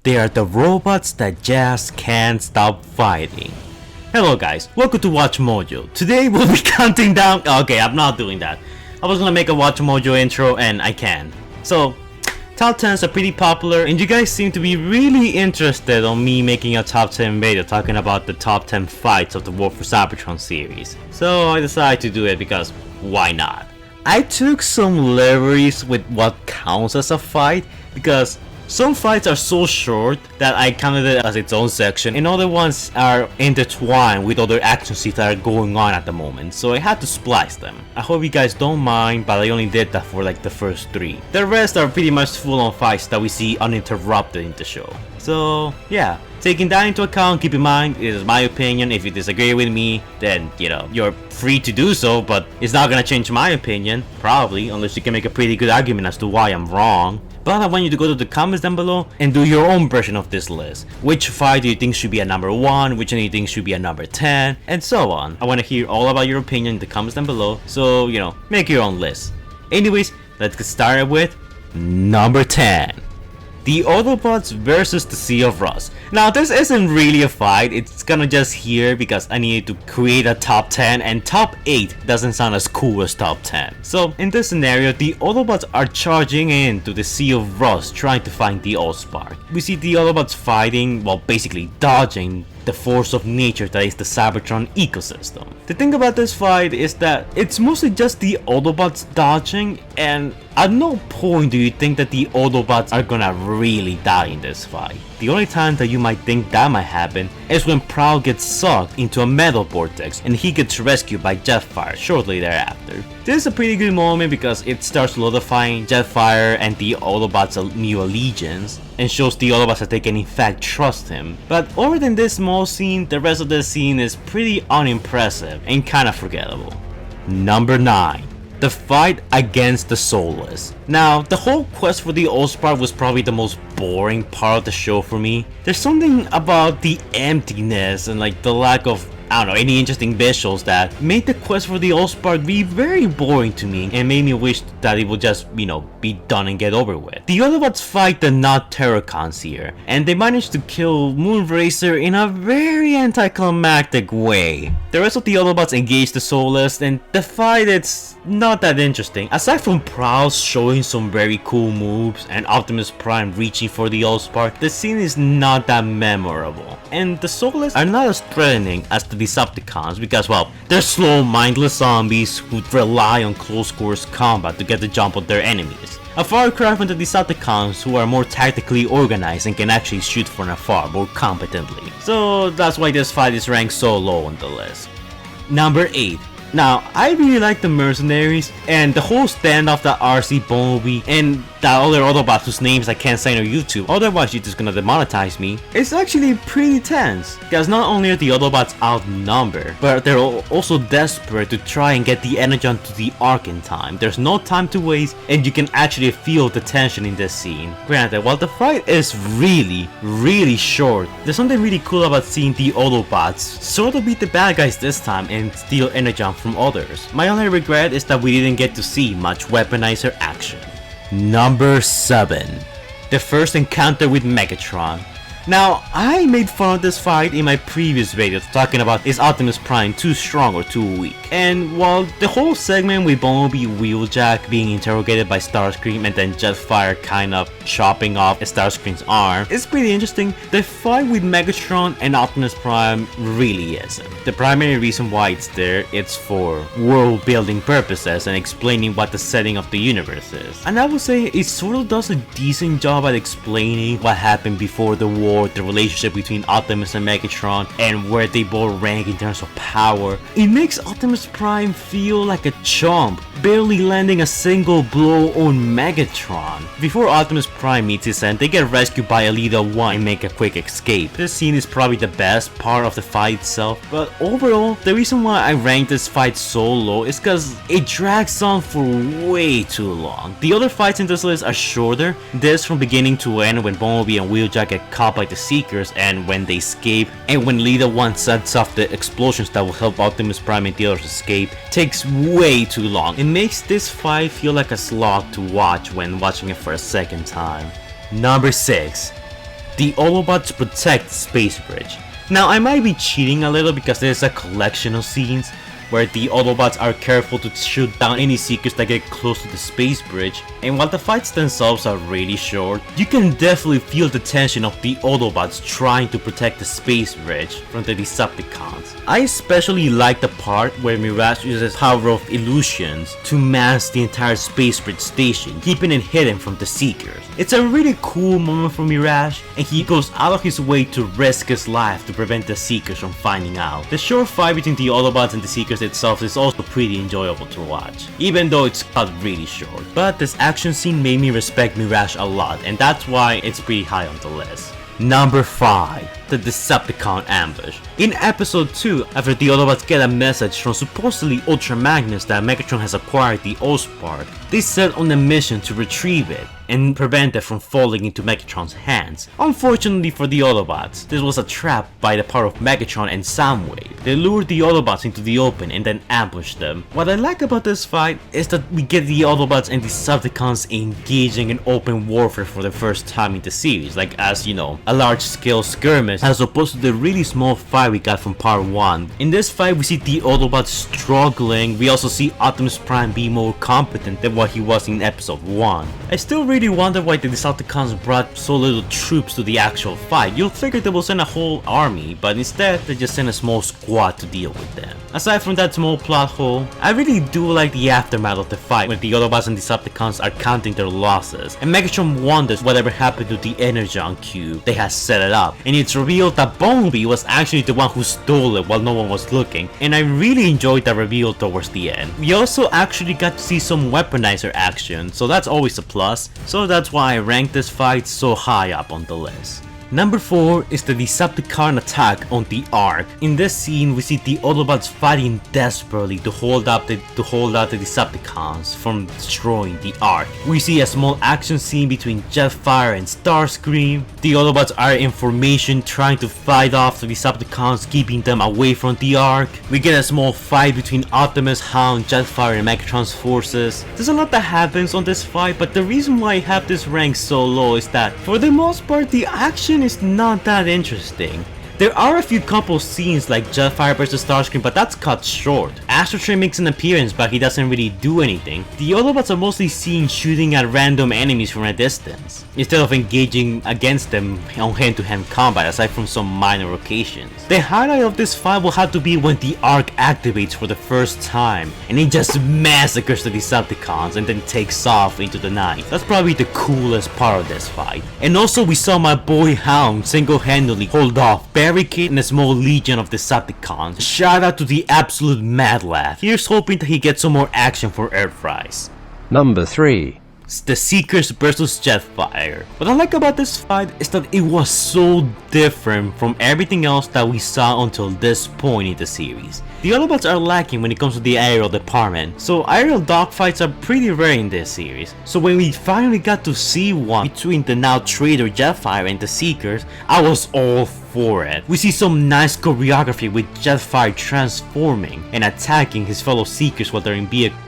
They are the robots that just can't stop fighting. Hello guys, welcome to Watch Mojo. Today we'll be counting down. Okay, I'm not doing that. I was gonna make a Watch Mojo intro and I can. So, top 10s are pretty popular and you guys seem to be really interested on me making a top 10 video talking about the top 10 fights of the War for Cybertron series. So I decided to do it because why not? I took some liberties with what counts as a fight because some fights are so short that I counted it as its own section, and other ones are intertwined with other action scenes that are going on at the moment, so I had to splice them. I hope you guys don't mind, but I only did that for like the first 3. The rest are pretty much full on fights that we see uninterrupted in the show. So yeah, taking that into account, keep in mind, it is my opinion. If you disagree with me, then you know, you're free to do so, but it's not gonna change my opinion, probably, unless you can make a pretty good argument as to why I'm wrong. But I want you to go to the comments down below and do your own version of this list. Which fight do you think should be a number 1, which one do you think should be a number 10, and so on. I want to hear all about your opinion in the comments down below, so you know, make your own list. Anyways, let's get started with number 10. The Autobots versus the Sea of Rust. Now this isn't really a fight, it's gonna just here because I needed to create a top 10 and top 8 doesn't sound as cool as top 10. So in this scenario, the Autobots are charging into the Sea of Rust trying to find the Allspark. We see the Autobots fighting while basically dodging the force of nature that is the Cybertron ecosystem. The thing about this fight is that it's mostly just the Autobots dodging, and at no point do you think that the Autobots are gonna really die in this fight. The only time that you might think that might happen is when Prowl gets sucked into a metal vortex and he gets rescued by Jetfire shortly thereafter. This is a pretty good moment because it starts solidifying Jetfire and the Autobots' new allegiance and shows the Autobots that they can in fact trust him. But other than this small scene, the rest of the scene is pretty unimpressive and kinda forgettable. Number 9. The fight against the Soulless. Now, the whole quest for the Allspark was probably the most boring part of the show for me. There's something about the emptiness and like the lack of, I don't know, any interesting visuals that made the quest for the Allspark be very boring to me and made me wish that it would just, you know, be done and get over with. The Autobots fight the not Terracons here, and they managed to kill Moonracer in a very anticlimactic way. The rest of the Autobots engage the Soulless, and the fight it's not that interesting. Aside from Prowl showing some very cool moves and Optimus Prime reaching for the Allspark, the scene is not that memorable. And the Soulless are not as threatening as the Decepticons because, well, they're slow, mindless zombies who rely on close quarters combat to get the jump on their enemies. A far cry from the Decepticons, who are more tactically organized and can actually shoot from afar more competently. So that's why this fight is ranked so low on the list. Number 8. Now, I really like the Mercenaries and the whole standoff that RC Bumblebee and that other Autobots whose names I can't say on YouTube, otherwise you're just gonna demonetize me. It's actually pretty tense, because not only are the Autobots outnumbered, but they're also desperate to try and get the Energon to the Ark in time. There's no time to waste, and you can actually feel the tension in this scene. Granted, while the fight is really short, there's something really cool about seeing the Autobots sort of beat the bad guys this time and steal Energon from others. My only regret is that we didn't get to see much weaponizer action. Number 7. The first encounter with Megatron. Now, I made fun of this fight in my previous video talking about is Optimus Prime too strong or too weak. And while the whole segment with Bumblebee Wheeljack being interrogated by Starscream and then Jetfire kind of chopping off Starscream's arm is pretty interesting, the fight with Megatron and Optimus Prime really isn't. The primary reason why it's there is for world building purposes and explaining what the setting of the universe is. And I would say it sort of does a decent job at explaining what happened before the war, the relationship between Optimus and Megatron, and where they both rank in terms of power. It makes Optimus Prime feel like a chump, barely landing a single blow on Megatron. Before Optimus Prime meets his end, they get rescued by Elita 1 and make a quick escape. This scene is probably the best part of the fight itself, but overall, the reason why I rank this fight so low is because it drags on for way too long. The other fights in this list are shorter, this from beginning to end when Bumblebee and Wheeljack get caught by the Seekers and when they escape, and when Elita 1 sets off the explosions that will help Optimus Prime and the others escape, takes way too long. It makes this fight feel like a slog to watch when watching it for a second time. Number 6. the Autobots protect the space bridge. Now I might be cheating a little because there's a collection of scenes where the Autobots are careful to shoot down any Seekers that get close to the space bridge, and while the fights themselves are really short, you can definitely feel the tension of the Autobots trying to protect the space bridge from the Decepticons. I especially like the part where Mirage uses power of illusions to mask the entire space bridge station, keeping it hidden from the Seekers. It's a really cool moment for Mirage, and he goes out of his way to risk his life to prevent the Seekers from finding out. The short fight between the Autobots and the Seekers itself is also pretty enjoyable to watch, even though it's cut really short. But this action scene made me respect Mirage a lot, and that's why it's pretty high on the list. Number 5. The Decepticon Ambush. In episode 2, after the Autobots get a message from supposedly Ultra Magnus that Megatron has acquired the Allspark, they set on a mission to retrieve it and prevent it from falling into Megatron's hands. Unfortunately for the Autobots, this was a trap by the power of Megatron and Soundwave. They lured the Autobots into the open and then ambushed them. What I like about this fight is that we get the Autobots and Decepticons engaging in open warfare for the first time in the series, like as you know, a large scale skirmish as opposed to the really small fight we got from part 1. In this fight we see the Autobots struggling. We also see Optimus Prime be more competent than what he was in episode 1. I still really wonder why the Decepticons brought so little troops to the actual fight. You'll figure they will send a whole army, but instead they just send a small squad to deal with them. Aside from that small plot hole, I really do like the aftermath of the fight when the Autobots and Decepticons are counting their losses, and Megatron wonders whatever happened to the Energon cube they had set it up, and it's revealed that Bumblebee was actually the one who stole it while no one was looking, and I really enjoyed that reveal towards the end. We also actually got to see some weaponizer action, so that's always a plus, so that's why I ranked this fight so high up on the list. Number 4 is the Decepticon attack on the Ark. In this scene, we see the Autobots fighting desperately to hold out the Decepticons from destroying the Ark. We see a small action scene between Jetfire and Starscream. The Autobots are in formation trying to fight off the Decepticons, keeping them away from the Ark. We get a small fight between Optimus, Hound, Jetfire and Megatron's forces. There's a lot that happens on this fight, but the reason why I have this ranked so low is that for the most part the action is not that interesting. There are a few couple scenes like Jetfire vs Starscream, but that's cut short. Astrotrain makes an appearance, but he doesn't really do anything. The Autobots are mostly seen shooting at random enemies from a distance, instead of engaging against them on hand-to-hand combat, aside from some minor occasions. The highlight of this fight will have to be when the Ark activates for the first time, and it just massacres the Decepticons and then takes off into the night. That's probably the coolest part of this fight. And also we saw my boy Hound single-handedly hold off barricade and a small legion of Decepticons. Shout out to the absolute Mad Laugh. Here's hoping that he gets some more action for Earthrise. Number 3. The Seekers vs Jetfire. What I like about this fight is that it was so different from everything else that we saw until this point in the series. The Autobots are lacking when it comes to the aerial department, so aerial dogfights are pretty rare in this series. So when we finally got to see one between the now traitor Jetfire and the Seekers, I was all for it. We see some nice choreography with Jetfire transforming and attacking his fellow Seekers while they're in vehicle.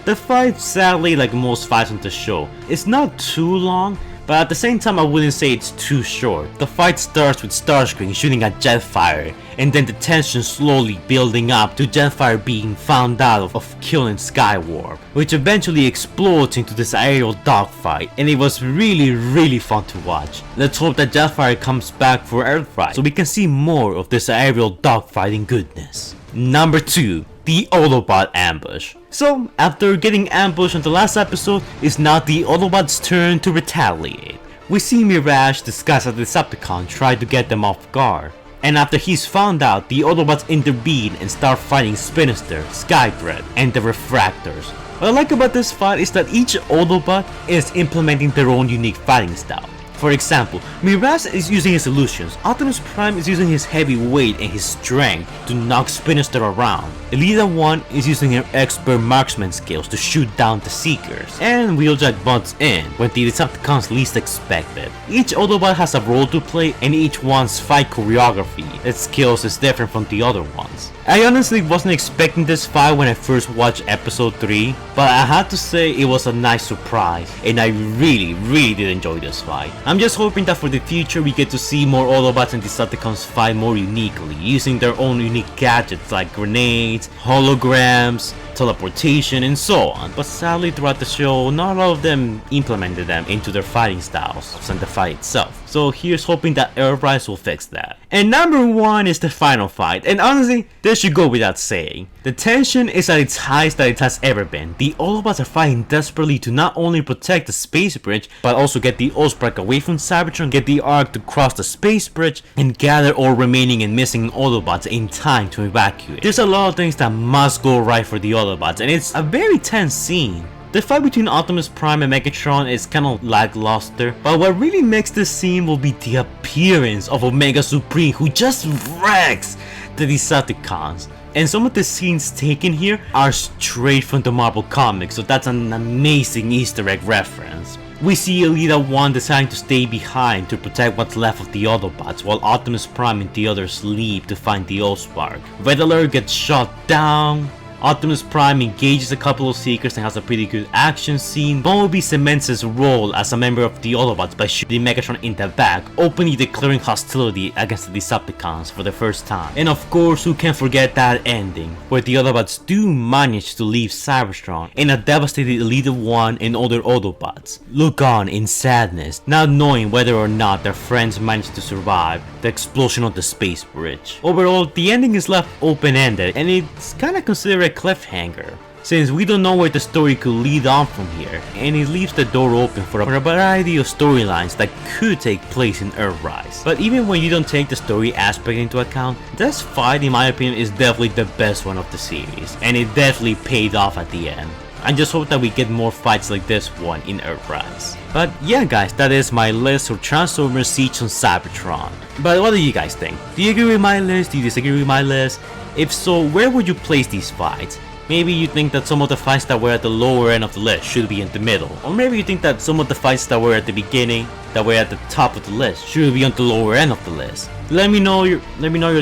The fight, sadly, like most fights on the show, is not too long, but at the same time I wouldn't say it's too short. The fight starts with Starscream shooting at Jetfire, and then the tension slowly building up to Jetfire being found out of killing Skywarp, which eventually explodes into this aerial dogfight, and it was really fun to watch. Let's hope that Jetfire comes back for Earthrise so we can see more of this aerial dogfighting goodness. Number 2. The Autobot Ambush. So, after getting ambushed on the last episode, it's now the Autobots' turn to retaliate. We see Mirage disguised as a Decepticon try to get them off guard, and after he's found out, the Autobots intervene and start fighting Spinister, Skythread, and the Refractors. What I like about this fight is that each Autobot is implementing their own unique fighting style. For example, Mirage is using his illusions, Optimus Prime is using his heavy weight and his strength to knock Spinister around, Elita 1 is using her expert marksman skills to shoot down the Seekers, and Wheeljack butts in when the Decepticons least expect it. Each Autobot has a role to play, and each one's fight choreography, its skills is different from the other ones. I honestly wasn't expecting this fight when I first watched episode 3, but I had to say it was a nice surprise, and I really did enjoy this fight. I'm just hoping that for the future we get to see more Autobots and Decepticons fight more uniquely, using their own unique gadgets like grenades, holograms, teleportation, and so on. But sadly throughout the show, not all of them implemented them into their fighting styles and the fight itself. So here's hoping that Earthrise will fix that. And number 1 is the final fight, and honestly, this should go without saying. The tension is at its highest that it has ever been. The Autobots are fighting desperately to not only protect the space bridge, but also get the Osprey away from Cybertron, get the Ark to cross the space bridge, and gather all remaining and missing Autobots in time to evacuate. There's a lot of things that must go right for the Autobots, and it's a very tense scene. The fight between Optimus Prime and Megatron is kinda lackluster, but what really makes this scene will be the appearance of Omega Supreme, who just wrecks the Decepticons. And some of the scenes taken here are straight from the Marvel comics, so that's an amazing Easter egg reference. We see Elita 1 deciding to stay behind to protect what's left of the Autobots, while Optimus Prime and the others leave to find the Ospark. Red Alert gets shot down. Optimus Prime engages a couple of Seekers and has a pretty good action scene. Bumblebee cements his role as a member of the Autobots by shooting Megatron in the back, openly declaring hostility against the Decepticons for the first time. And of course, who can forget that ending, where the Autobots do manage to leave Cybertron, and a devastated Elite 1 and other Autobots look on in sadness, not knowing whether or not their friends managed to survive the explosion of the space bridge. Overall, the ending is left open-ended, and it's kinda considered a cliffhanger, since we don't know where the story could lead on from here, and it leaves the door open for a variety of storylines that could take place in Earthrise. But even when you don't take the story aspect into account, this fight in my opinion is definitely the best one of the series, and it definitely paid off at the end. I just hope that we get more fights like this one in Earthrise. But yeah guys, that is my list for Transformers Siege on Cybertron. But what do you guys think? Do you agree with my list? Do you disagree with my list? If so, where would you place these fights? Maybe you think that some of the fights that were at the lower end of the list should be in the middle. Or maybe you think that some of the fights that were at the beginning, that were at the top of the list, should be on the lower end of the list. Let me know your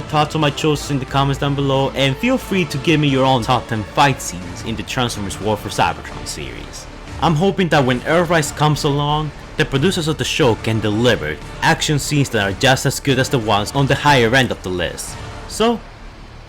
thoughts on my choices in the comments down below, and feel free to give me your own top 10 fight scenes in the Transformers War For Cybertron series. I'm hoping that when Earthrise comes along, the producers of the show can deliver action scenes that are just as good as the ones on the higher end of the list. So,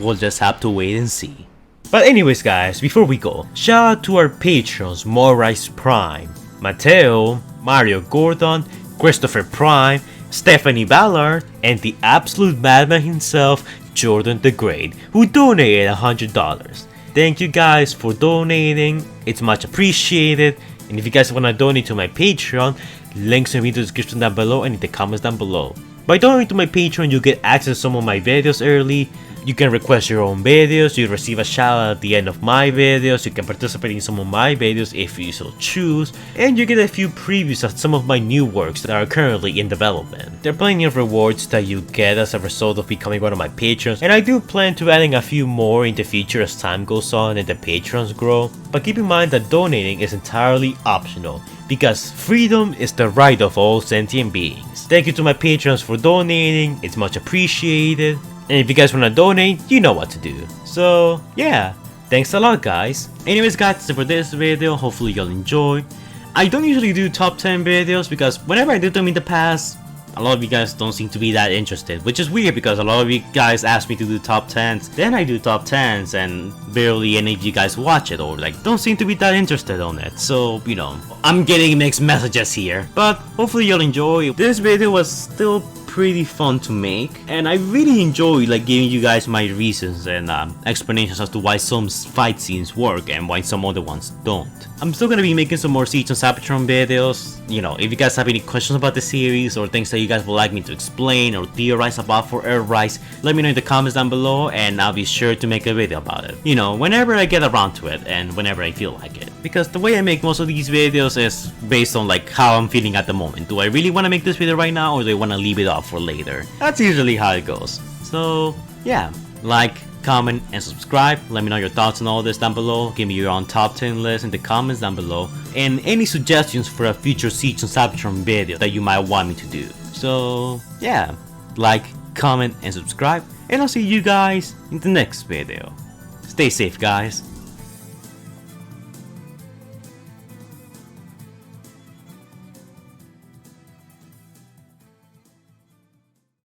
we'll just have to wait and see. But anyways guys, before we go, shout out to our patrons Morise Prime, Mateo, Mario Gordon, Christopher Prime, Stephanie Ballard, and the absolute madman himself, Jordan the Great, who donated $100. Thank you guys for donating, it's much appreciated, and if you guys want to donate to my Patreon, links will be in the description down below and in the comments down below. By donating to my Patreon, you get access to some of my videos early. You can request your own videos, you receive a shout out at the end of my videos, you can participate in some of my videos if you so choose, and you get a few previews of some of my new works that are currently in development. There are plenty of rewards that you get as a result of becoming one of my patrons, and I do plan to adding a few more in the future as time goes on and the patrons grow, but keep in mind that donating is entirely optional, because freedom is the right of all sentient beings. Thank you to my patrons for donating, it's much appreciated. And if you guys want to donate, you know what to do. So yeah, thanks a lot guys. Anyways guys, that's it for this video, hopefully you'll enjoy. I don't usually do top 10 videos because whenever I did them in the past, a lot of you guys don't seem to be that interested, which is weird because a lot of you guys ask me to do top 10s, then I do top 10s and barely any of you guys watch it or like don't seem to be that interested on it. So, you know, I'm getting mixed messages here, but hopefully you'll enjoy. This video was still pretty fun to make, and I really enjoy like giving you guys my reasons and explanations as to why some fight scenes work and why some other ones don't. I'm still gonna be making some more Siege on Cybertron videos. You know, if you guys have any questions about the series or things that you guys would like me to explain or theorize about for Earthrise, let me know in the comments down below and I'll be sure to make a video about it. You know, whenever I get around to it and whenever I feel like it. Because the way I make most of these videos is based on like how I'm feeling at the moment. Do I really want to make this video right now or do I want to leave it off for later? That's usually how it goes. So yeah, like, comment, and subscribe. Let me know your thoughts on all this down below. Give me your own top 10 list in the comments down below. And any suggestions for a future Siege on Cybertron video that you might want me to do. So yeah, like, comment, and subscribe. and I'll see you guys in the next video. Stay safe, guys.